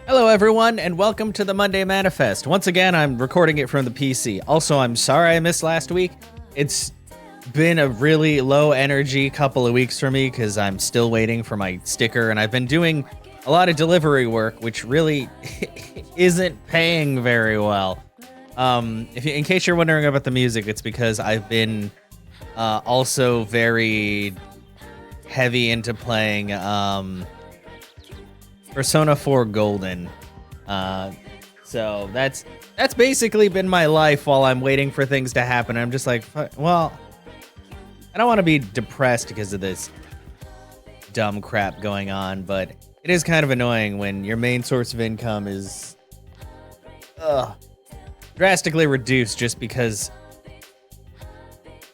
Hello everyone, and welcome to the Monday Manifest. Once again, I'm recording it from the PC. Also, I'm sorry I missed last week. It's been a really low energy couple of weeks for me because I'm still waiting for my sticker, and I've been doing a lot of delivery work, which really isn't paying very well. In case you're wondering about the music, it's because I've been also very heavy into playing Persona 4 Golden. So that's basically been my life while I'm waiting for things to happen. I'm just like, well, I don't want to be depressed because of this dumb crap going on, but it is kind of annoying when your main source of income is drastically reduced just because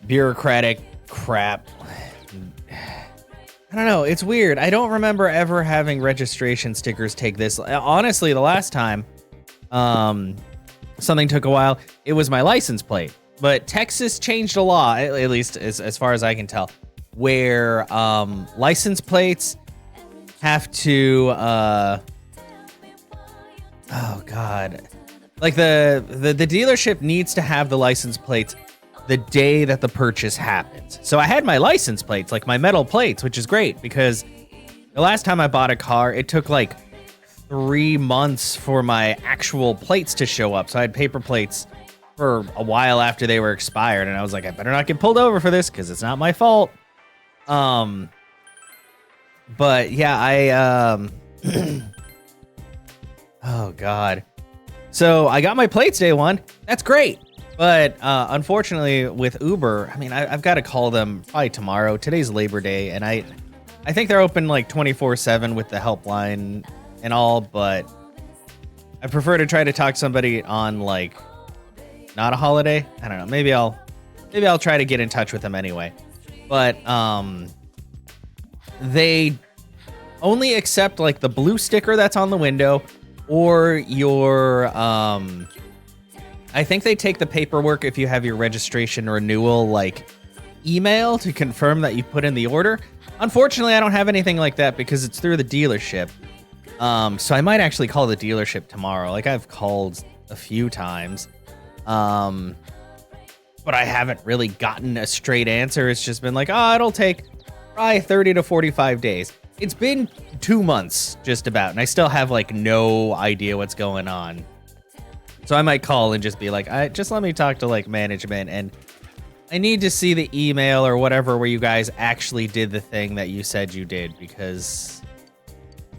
bureaucratic crap. I don't know, it's weird. I don't remember ever having registration stickers take this. Honestly, the last time something took a while, it was my license plate. But Texas changed a law, at least as far as I can tell, where license plates have to oh god. Like the dealership needs to have the license plates the day that the purchase happens. So I had my license plates, like my metal plates, which is great because the last time I bought a car, it took like 3 months for my actual plates to show up. So I had paper plates for a while after they were expired, and I was like, I better not get pulled over for this because it's not my fault. But yeah, I oh god. So I got my plates day one. That's great. But unfortunately with Uber, I mean, I've got to call them probably tomorrow. Today's Labor Day, and I think they're open like 24/7 with the helpline and all, but I prefer to try to talk to somebody on like not a holiday. I don't know. Maybe I'll try to get in touch with them anyway. But they only accept like the blue sticker that's on the window or your I think they take the paperwork if you have your registration renewal like email to confirm that you put in the order. Unfortunately, I don't have anything like that because it's through the dealership. So I might actually call the dealership tomorrow. Like I've called a few times. But I haven't really gotten a straight answer. It's just been like, oh, it'll take probably 30 to 45 days. It's been 2 months just about, and I still have like no idea what's going on. So I might call and just be like, just let me talk to like management, and I need to see the email or whatever where you guys actually did the thing that you said you did, because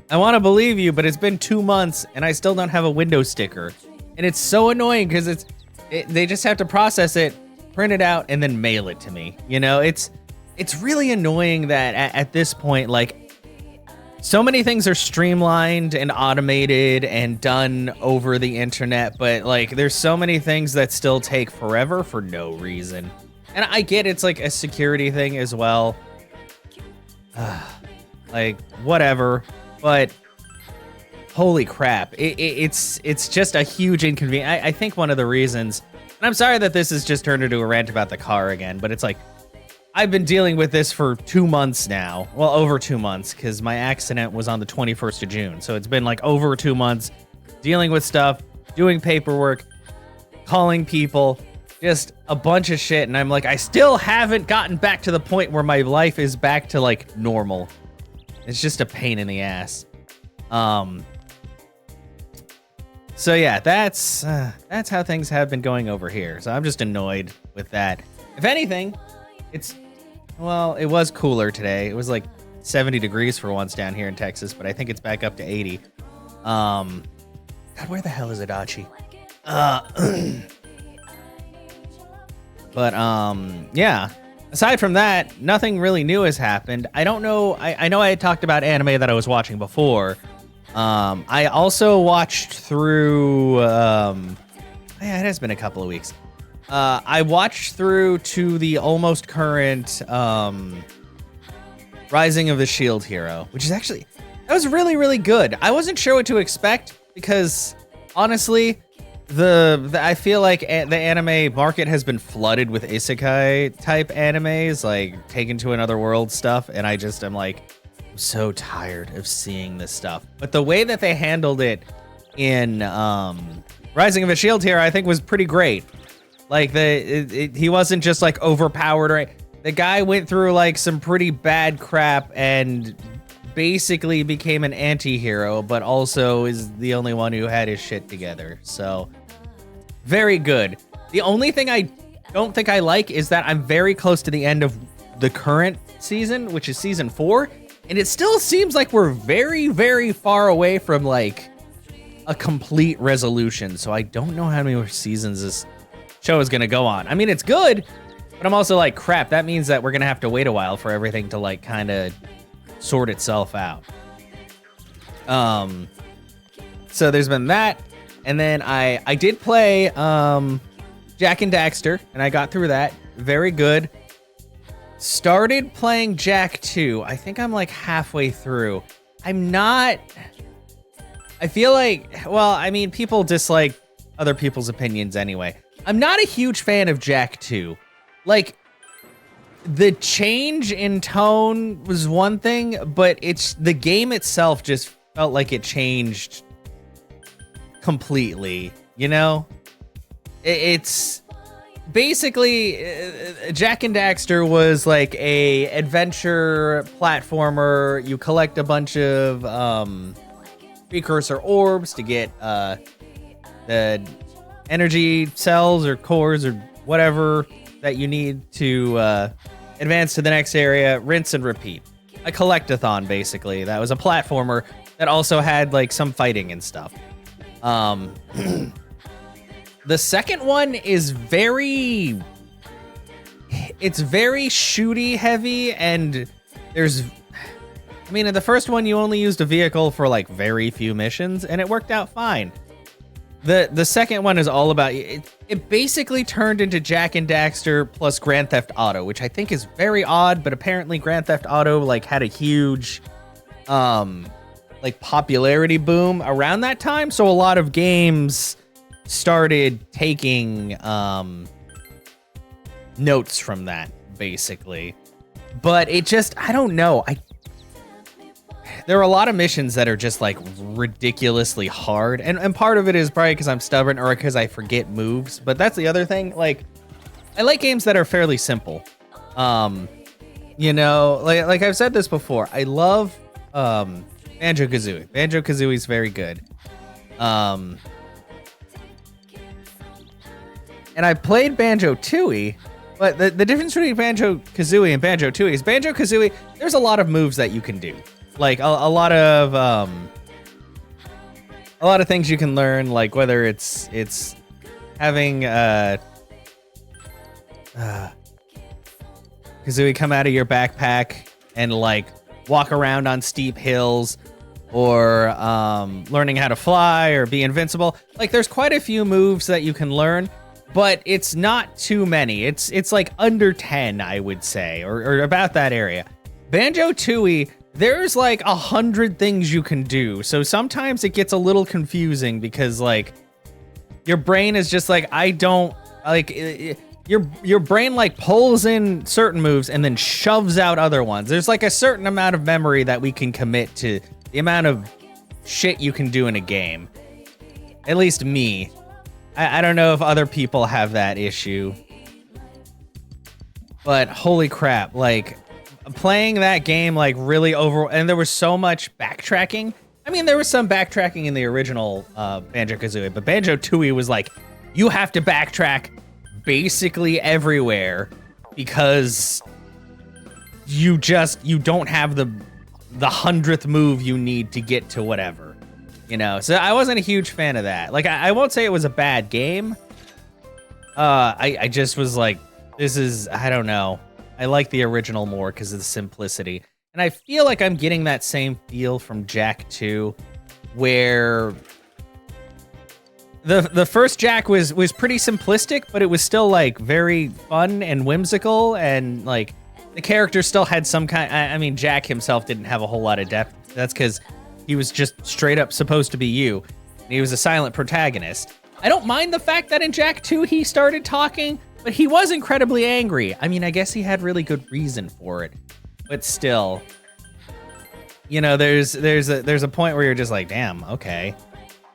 I want to believe you, but it's been 2 months and I still don't have a window sticker. And it's so annoying because they just have to process it, print it out, and then mail it to me. You know, it's really annoying that at this point, like, so many things are streamlined and automated and done over the internet, but like there's so many things that still take forever for no reason. And I get it's like a security thing as well. Like whatever, but holy crap. It's just a huge inconvenience. I think one of the reasons, and I'm sorry that this has just turned into a rant about the car again, but it's like, I've been dealing with this for 2 months now. Well, over 2 months, because my accident was on the 21st of June. So it's been like over 2 months dealing with stuff, doing paperwork, calling people, just a bunch of shit. And I'm like, I still haven't gotten back to the point where my life is back to like normal. It's just a pain in the ass. So yeah, that's how things have been going over here. So I'm just annoyed with that. If anything, well, it was cooler today. It was like 70 degrees for once down here in Texas, but I think it's back up to 80. God, where the hell is Adachi? But yeah. Aside from that, nothing really new has happened. I don't know. I know I had talked about anime that I was watching before. I also watched through. Yeah, it has been a couple of weeks. I watched through to the almost current Rising of the Shield Hero, which is actually, that was really, really good. I wasn't sure what to expect because honestly, I feel like the anime market has been flooded with isekai type animes, like Taken to Another World stuff, and I'm like, I'm so tired of seeing this stuff. But the way that they handled it in Rising of a Shield Hero, I think was pretty great. Like he wasn't just like overpowered, right? The guy went through like some pretty bad crap and basically became an anti-hero, but also is the only one who had his shit together. So very good. The only thing I don't think I like is that I'm very close to the end of the current season, which is season 4, and it still seems like we're very, very far away from like a complete resolution. So I don't know how many more seasons this show is gonna go on. I mean, it's good, but I'm also like, crap, that means that we're gonna have to wait a while for everything to like kind of sort itself out. So there's been that, and then I did play Jak and Daxter, and I got through that. Very good. Started playing Jak 2. I think I'm like halfway through. I'm not... I feel like, well, I mean, people dislike other people's opinions anyway. I'm not a huge fan of Jak 2. Like, the change in tone was one thing, but the game itself just felt like it changed completely, you know? It's basically Jak and Daxter was like a adventure platformer. You collect a bunch of precursor orbs to get the energy cells or cores or whatever that you need to advance to the next area, rinse and repeat. A collectathon, basically. That was a platformer that also had like some fighting and stuff. The second one is very shooty heavy, and I mean, in the first one you only used a vehicle for like very few missions, and it worked out fine. The second one is all about it basically turned into Jak and Daxter plus Grand Theft Auto, which I think is very odd, but apparently Grand Theft Auto like had a huge like popularity boom around that time, so a lot of games started taking notes from that, basically. But it just, I don't know. There are a lot of missions that are just like ridiculously hard, and part of it is probably because I'm stubborn or because I forget moves. But that's the other thing. Like, I like games that are fairly simple. You know, like I've said this before. I love Banjo-Kazooie. Banjo-Kazooie is very good. And I played Banjo-Tooie, but the difference between Banjo-Kazooie and Banjo-Tooie is Banjo-Kazooie, there's a lot of moves that you can do. Like a lot of things you can learn, like whether it's having Kazooie come out of your backpack and like walk around on steep hills, or learning how to fly or be invincible. Like there's quite a few moves that you can learn, but it's not too many. It's like under 10, I would say, or about that area. Banjo-Tooie, there's like 100 things you can do. So sometimes it gets a little confusing because like your brain is just like, I don't like your brain like pulls in certain moves and then shoves out other ones. There's like a certain amount of memory that we can commit to the amount of shit you can do in a game. At least me. I don't know if other people have that issue. But holy crap, like playing that game like really and there was so much backtracking. I mean, there was some backtracking in the original Banjo-Kazooie, but Banjo-Tooie was like, you have to backtrack basically everywhere because you don't have the 100th move you need to get to whatever, you know? So I wasn't a huge fan of that. Like, I won't say it was a bad game. I just was like, I don't know. I like the original more because of the simplicity. And I feel like I'm getting that same feel from Jak 2, where the first Jak was pretty simplistic, but it was still like very fun and whimsical, and like the character still had some kind. I mean, Jak himself didn't have a whole lot of depth. That's because he was just straight up supposed to be you. And he was a silent protagonist. I don't mind the fact that in Jak 2 he started talking, but he was incredibly angry. I mean, I guess he had really good reason for it, but still, you know, there's a point where you're just like, damn, okay.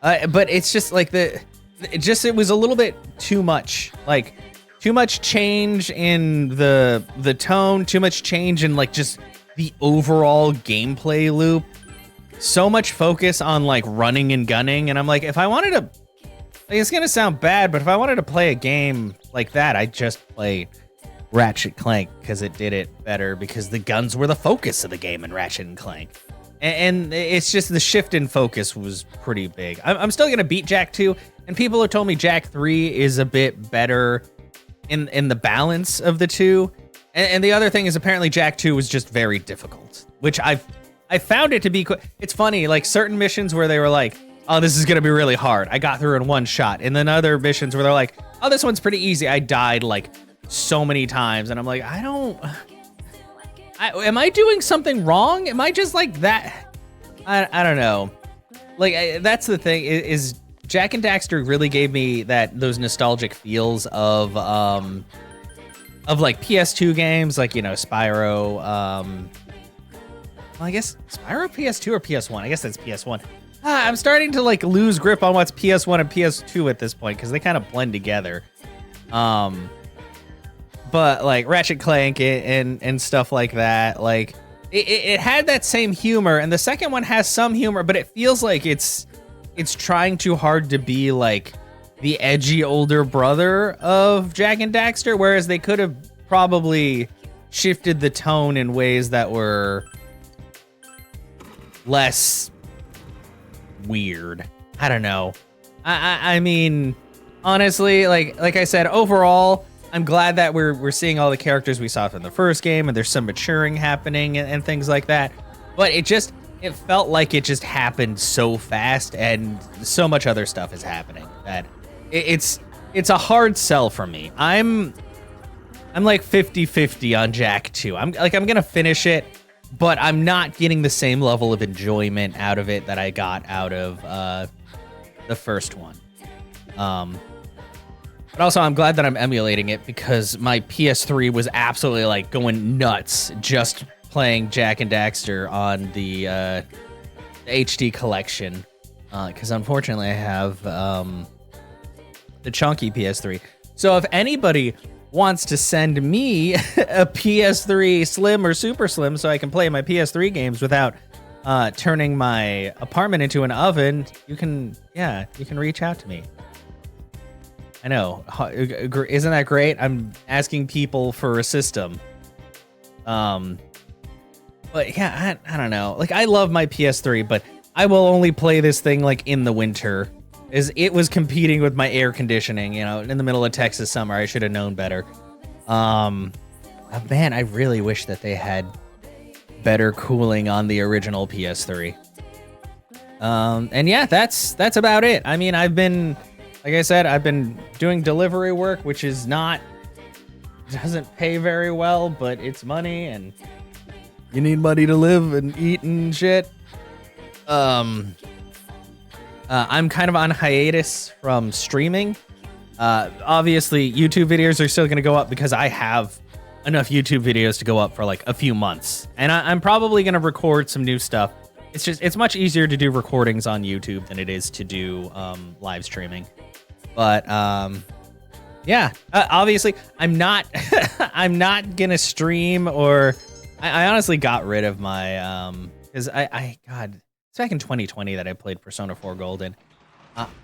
But it's just like it was a little bit too much. Like too much change in the tone, too much change in like just the overall gameplay loop. So much focus on like running and gunning, and I'm like, if I wanted to, like, it's gonna sound bad, but if I wanted to play a game like that, I'd just play Ratchet Clank because it did it better, because the guns were the focus of the game in Ratchet and Clank. And it's just the shift in focus was pretty big. I'm still gonna beat Jak 2, and people have told me Jak 3 is a bit better in the balance of the two. And the other thing is apparently Jak 2 was just very difficult, which I found it to be. It's funny, like certain missions where they were like, oh, this is gonna be really hard, I got through in one shot, and then other missions where they're like, oh, this one's pretty easy, I died like so many times, and I'm like, am I doing something wrong? Am I just like that? I don't know. Like that's the thing is Jak and Daxter really gave me those nostalgic feels of like PS2 games, like, you know, Spyro. Well, I guess Spyro PS2 or PS1. I guess that's PS1. I'm starting to like lose grip on what's PS1 and PS2 at this point because they kind of blend together. But like Ratchet Clank and stuff like that, like it had that same humor, and the second one has some humor, but it feels like it's trying too hard to be like the edgy older brother of Jak and Daxter, whereas they could have probably shifted the tone in ways that were less weird. I don't know. I mean, honestly, like I said, overall, I'm glad that we're seeing all the characters we saw from the first game, and there's some maturing happening and things like that. But it felt like it just happened so fast, and so much other stuff is happening that it's a hard sell for me. I'm like 50-50 on Jak 2. I'm gonna finish it, but I'm not getting the same level of enjoyment out of it that I got out of the first one. But also, I'm glad that I'm emulating it, because my PS3 was absolutely like going nuts just playing Jak and Daxter on the HD collection. Because unfortunately, I have the chunky PS3. So if anybody wants to send me a PS3 Slim or Super Slim so I can play my PS3 games without turning my apartment into an oven, you can reach out to me. I know. Isn't that great? I'm asking people for a system. But yeah, I don't know. Like, I love my PS3, but I will only play this thing like in the winter, as it was competing with my air conditioning, you know, in the middle of Texas summer. I should have known better. Man, I really wish that they had better cooling on the original PS3. And yeah, that's about it. I mean, like I said, I've been doing delivery work, which doesn't pay very well, but it's money, and you need money to live and eat and shit. I'm kind of on hiatus from streaming. Obviously, YouTube videos are still going to go up because I have enough YouTube videos to go up for like a few months. And I'm probably going to record some new stuff. It's much easier to do recordings on YouTube than it is to do live streaming. But yeah, obviously I'm not I'm not gonna stream, or I honestly got rid of my because God, it's back in 2020 that I played Persona 4 Golden.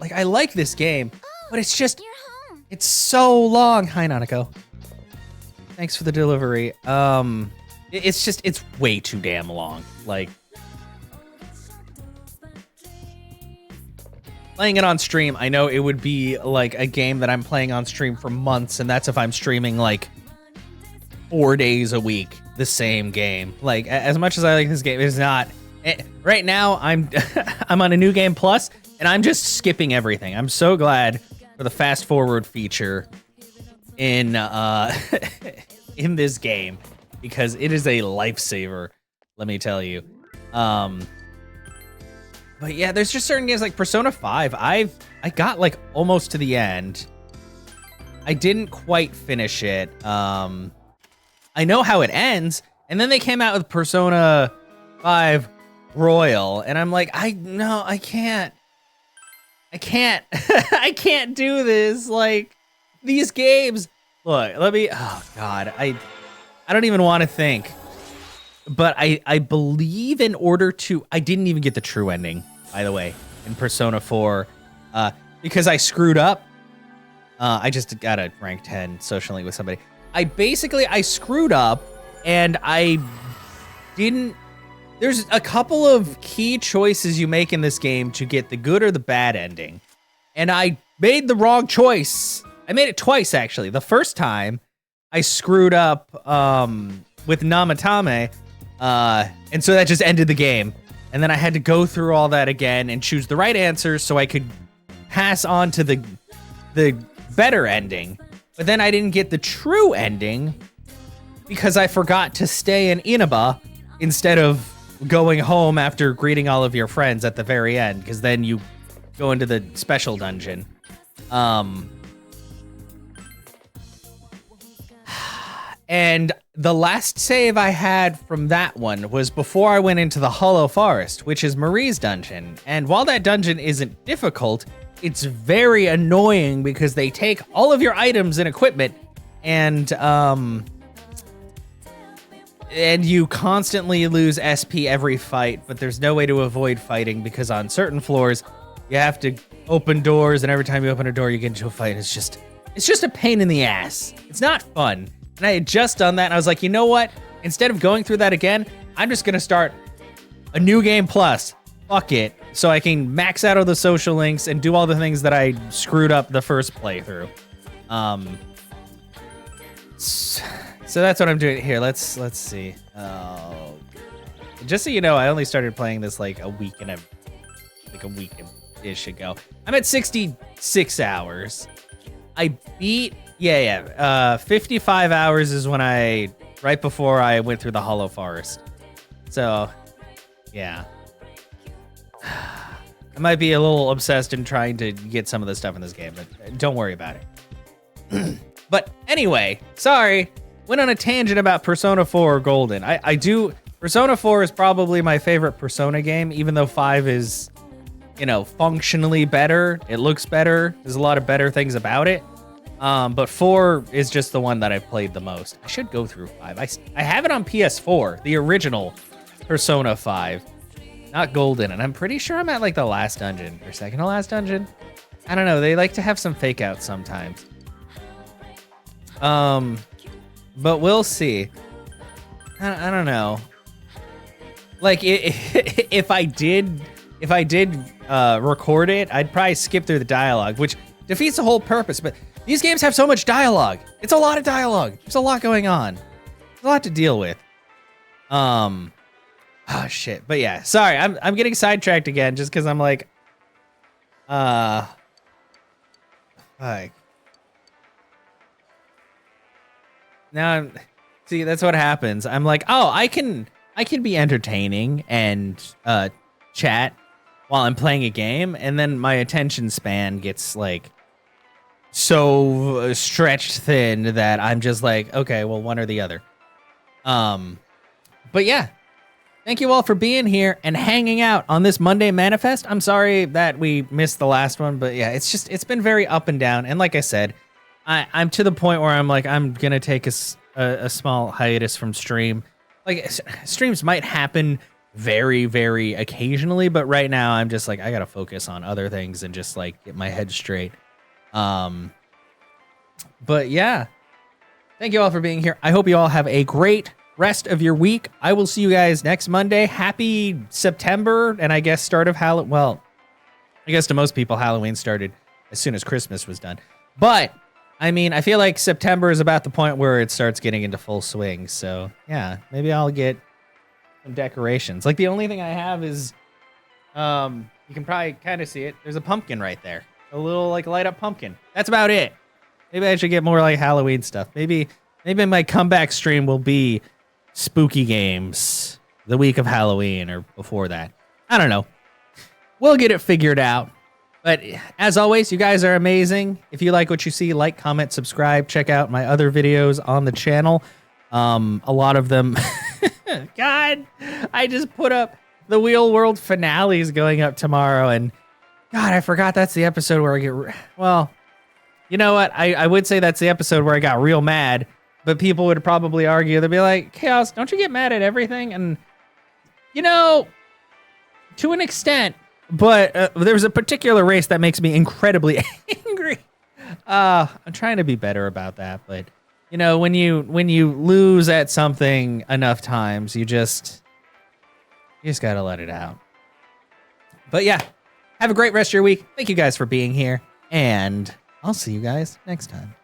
Like, I like this game, but it's just it's so long. Hi, Nanako. Thanks for the delivery. It's way too damn long. Like, playing it on stream, I know it would be like a game that I'm playing on stream for months, and that's if I'm streaming like 4 days a week, the same game. Like, as much as I like this game, it's not. Right now, I'm I'm on a new game plus, and I'm just skipping everything. I'm so glad for the fast forward feature in in this game, because it is a lifesaver, let me tell you. But yeah, there's just certain games like Persona 5. I got like almost to the end. I didn't quite finish it. I know how it ends, and then they came out with Persona 5 Royal, and I'm like, I can't. I can't. I can't do this. Like, these games. Look, let me. Oh God, I don't even want to think. But I believe in order to, I didn't even get the true ending, by the way, in Persona 4, because I screwed up. I just got a rank 10 socially with somebody. I screwed up, and I didn't. There's a couple of key choices you make in this game to get the good or the bad ending, and I made the wrong choice. I made it twice, actually. The first time, I screwed up with Namatame, and so that just ended the game. And then I had to go through all that again and choose the right answer so I could pass on to the better ending. But then I didn't get the true ending because I forgot to stay in Inaba instead of going home after greeting all of your friends at the very end, because then you go into the special dungeon. And the last save I had from that one was before I went into the Hollow Forest, which is Marie's dungeon. And while that dungeon isn't difficult, it's very annoying because they take all of your items and equipment, and you constantly lose SP every fight, but there's no way to avoid fighting because on certain floors, you have to open doors, and every time you open a door, you get into a fight. It's just a pain in the ass. It's not fun. And I had just done that, and I was like, you know what? Instead of going through that again, I'm just gonna start a new game plus. Fuck it. So I can max out all the social links and do all the things that I screwed up the first playthrough. So that's what I'm doing here. Let's see. Just so you know, I only started playing this like a week-ish ago. I'm at 66 hours. I beat 55 hours is when right before I went through the Hollow Forest. So yeah. I might be a little obsessed in trying to get some of the stuff in this game, but don't worry about it. But anyway, sorry. Went on a tangent about Persona 4 Golden. Persona 4 is probably my favorite Persona game, even though 5 is, functionally better. It looks better. There's a lot of better things about it. But 4 is just the one that I've played the most. I should go through 5. I have it on PS4, the original Persona 5. Not Golden, and I'm pretty sure I'm at like the last dungeon or second to last dungeon. I don't know. They like to have some fake outs sometimes. But we'll see. I don't know. Like if I did record it, I'd probably skip through the dialogue, which defeats the whole purpose. But these games have so much dialogue. It's a lot of dialogue. There's a lot going on. There's a lot to deal with. Oh shit. But yeah, sorry, I'm getting sidetracked again just because I'm like, now see, that's what happens. I'm like, oh, I can be entertaining and chat while I'm playing a game, and then my attention span gets like so stretched thin that I'm just like, okay, well, one or the other. But yeah. Thank you all for being here and hanging out on this Monday Manifest. I'm sorry that we missed the last one, but yeah, it's been very up and down. And like I said, I'm to the point where I'm like, I'm going to take a small hiatus from stream. Like, streams might happen very, very occasionally, but right now I'm just like, I got to focus on other things and just like get my head straight. But yeah, thank you all for being here. I hope you all have a great rest of your week. I will see you guys next Monday. Happy September, and I guess start of Halloween. Well, I guess to most people, Halloween started as soon as Christmas was done. But, I mean, I feel like September is about the point where it starts getting into full swing. So, yeah, maybe I'll get some decorations. Like, the only thing I have is, you can probably kind of see it. There's a pumpkin right there. A little, like, light-up pumpkin. That's about it. Maybe I should get more, like, Halloween stuff. Maybe my comeback stream will be spooky games the week of Halloween or before that. I don't know. We'll get it figured out. But as always, you guys are amazing. If you like what you see, like, comment, subscribe. Check out my other videos on the channel. A lot of them. God, I just put up the Wheel World finales going up tomorrow, and God, I forgot that's the episode where I get... Well, you know what? I would say that's the episode where I got real mad, but people would probably argue. They'd be like, Chaos, don't you get mad at everything? And, you know, to an extent, but there's a particular race that makes me incredibly angry. I'm trying to be better about that, but, you know, when you lose at something enough times, you just gotta let it out. But yeah, have a great rest of your week. Thank you guys for being here, and I'll see you guys next time.